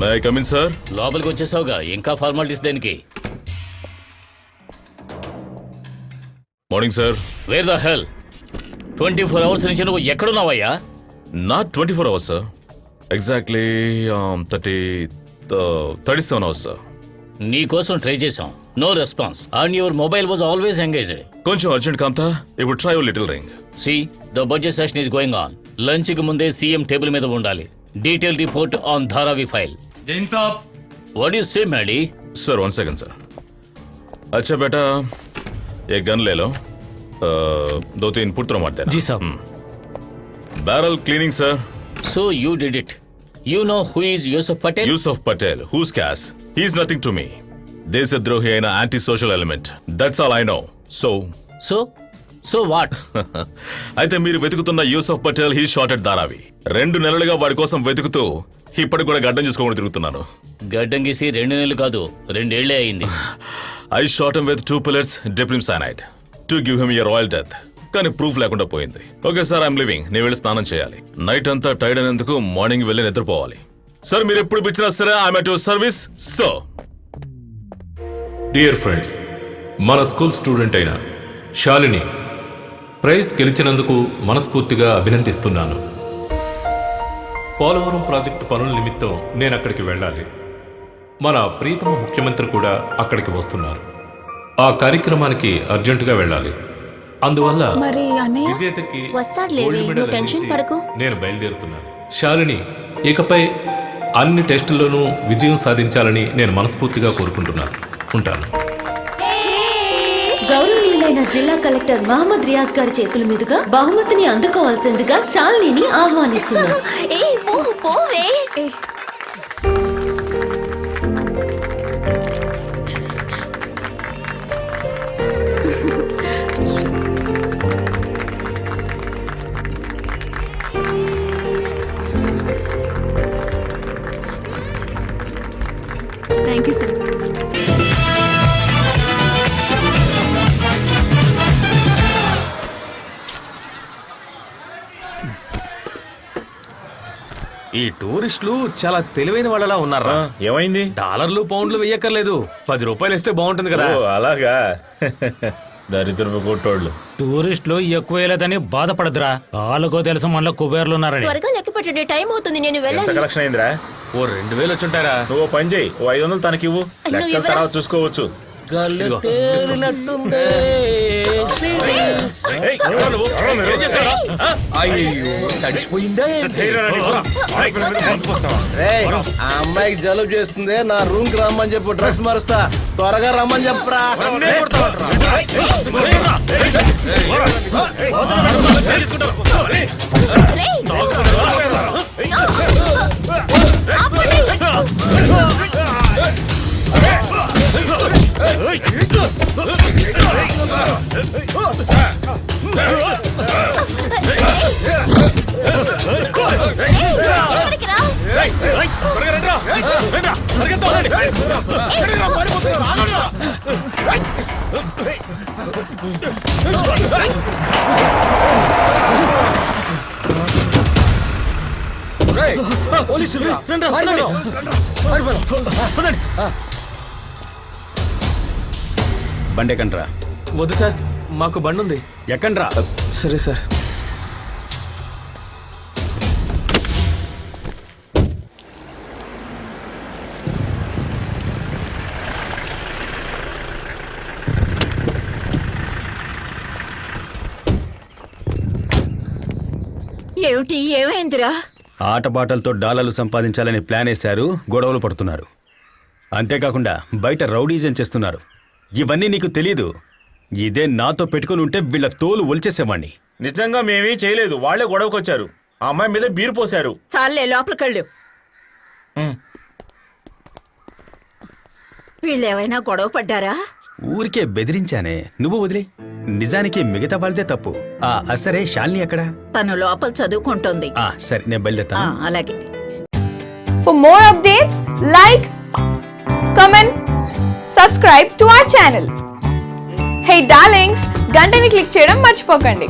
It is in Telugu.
May I come in sir? లోపలికి వచ్చేసావుగా, ఇంకా ఫార్మాలిటీస్ దేనికి? Morning sir. Where the hell? 24 hours నుంచి నువ్వు ఎక్కడున్నావయ్యా? Not 24 hours sir, exactly 37 hours sir. నీ కోసం ట్రై చేశాం, no response and your mobile was always engaged. కొంచెం అర్జెంట్ కాంతా, ఇప్పుడు try your little ring. See the budget session is going on. Lunch కి ముందే సీఎం టేబుల్ మీద ఉండాలి. Detail report on Dharavi file. Jain साहब. व्हाट यू से मैडी? Sir 1 second sir. अच्छा बेटा, एक गन ले लो, 2-3 पुत्र मार देना. जी साहब. Barrel cleaning sir. So you did it. You know who is Yusuf Patel? Yusuf Patel, who's cash? He's nothing to me. దేశద్రోహి అయిన anti social element. That's all I know. So what? అయితే మీరు వెతుకుతున్న Yusuf Patel, he shot at Dharavi. 2 నెలలుగా వాడి కోసం వెతుకుతూ ఇప్పటికి కూడా గడ్డం చేసుకోకుండా తిరుగుతున్నాను. గడ్డం గీసి 2 నెలలు కాదు, 2 ఏళ్లే అయింది. I shot him with 2 bullets డిప్రిమ్ cyanide to give him a royal death. కానీ ప్రూఫ్ లేకుండా పోయింది. Okay sir, I'm living. నేను వెళ్ళి స్నానం చేయాలి. నైట్ అంతా టైర్డ్ అయినందుకు మార్నింగ్ వెళ్ళి నిద్రపోవాలి. సార్ మీరు ఎప్పుడు పిలిచినా సరే I'm at your service. So dear friends, మన స్కూల్ స్టూడెంట్ అయిన శాలిని ప్రైజ్ గెలిచినందుకు మనస్ఫూర్తిగా అభినందిస్తున్నాను. పోలవరం ప్రాజెక్టు పనుల నిమిత్తం నేను అక్కడికి వెళ్ళాలి. మన ప్రీతమ ముఖ్యమంత్రి కూడా అక్కడికి వస్తున్నారు. ఆ కార్యక్రమానికి అర్జెంటుగా వెళ్ళాలి. అందువల్ల విజేతకి గోల్డ్ మెడల్ అందించి నేను బయలుదేరుతున్నాను. శాలిని ఇకపై అన్ని టెస్టుల్లోనూ విజయం సాధించాలని నేను మనస్ఫూర్తిగా కోరుకుంటున్నాను. ఉంటాను. గౌరవనీయులైన జిల్లా కలెక్టర్ మహమ్మద్ రియాజ్ గారి చేతుల మీదుగా బహుమతిని అందుకోవాల్సిందిగా శాలినిని ఆహ్వానిస్తున్నారు. Thank you sir. ఈ టూరిస్టులు చాలా తెలివైన వాళ్ళలా ఉన్నారా? ఏమైంది? డాలర్లు పౌండ్లు వెయ్యక్కర్లేదు, 10 రూపాయలు ఇస్తే బాగుంటుంది కదా. అలాగా? దరిద్రపు కొట్టోళ్ళు. టూరిస్టులు ఎక్కువ వేయలేదని బాధపడదురా. వాళ్ళకో తెలుసు మనలో కుబేర్లు ఉన్నారని. త్వరగా లెక్క పెట్టండి, టైం అవుతుంది. నేను ఎంత వెళ్ళాలి. కలెక్షన్ అయిందిరా? ఓ 2000 వచ్చుంటారా? నువ్వు పని చేయి, 500 తనకివ్వు. లెక్కల తర్వాత చూసుకోవచ్చు. తడిసిపోయిందా? ఆ అమ్మాయికి జలుబు చేస్తుంది, నా రూమ్ కి రమ్మని చెప్పు. డ్రెస్ మారుస్తా, త్వరగా రమ్మని చెప్పరా. బండి ఎక్కండ్రా. వద్దు సార్, మాకు బండి ఉంది. ఎక్కండ్రా. సరే సార్. ఏమిటి, ఏమైందిరా? ఆటపాటలతో డాలర్లు సంపాదించాలని ప్లాన్ వేశారు, గొడవలు పడుతున్నారు. అంతేకాకుండా బయట రౌడీజం చేస్తున్నారు. ఇవన్నీ నీకు తెలీదు. ఇదే నాతో పెట్టుకుని ఉంటే వీళ్ళ తోలు ఒలిచేసేవాణ్ణి. నిజంగా మేమీ చేయలేదు, వాళ్లే గొడవకొచ్చారు. ఆ అమ్మాయి మీద బీరు పోశారు. చాలే, లోపలికెళ్ళు. వీళ్ళేమైనా గొడవ పడ్డారా? ఊరికే బెదిరించానే, నువ్వు వదిలే. నిజానికి మిగతా వాళ్ళదే తప్పు. సరే, శాలిని ఎక్కడ? తను లోపల చదువుకుంటోంది. సరే, నేను బయలుదేరుతాను. అలాగే. For more updates, like, comment, subscribe to our channel. Hey darlings, గంటని click చేయడం మర్చిపోకండి.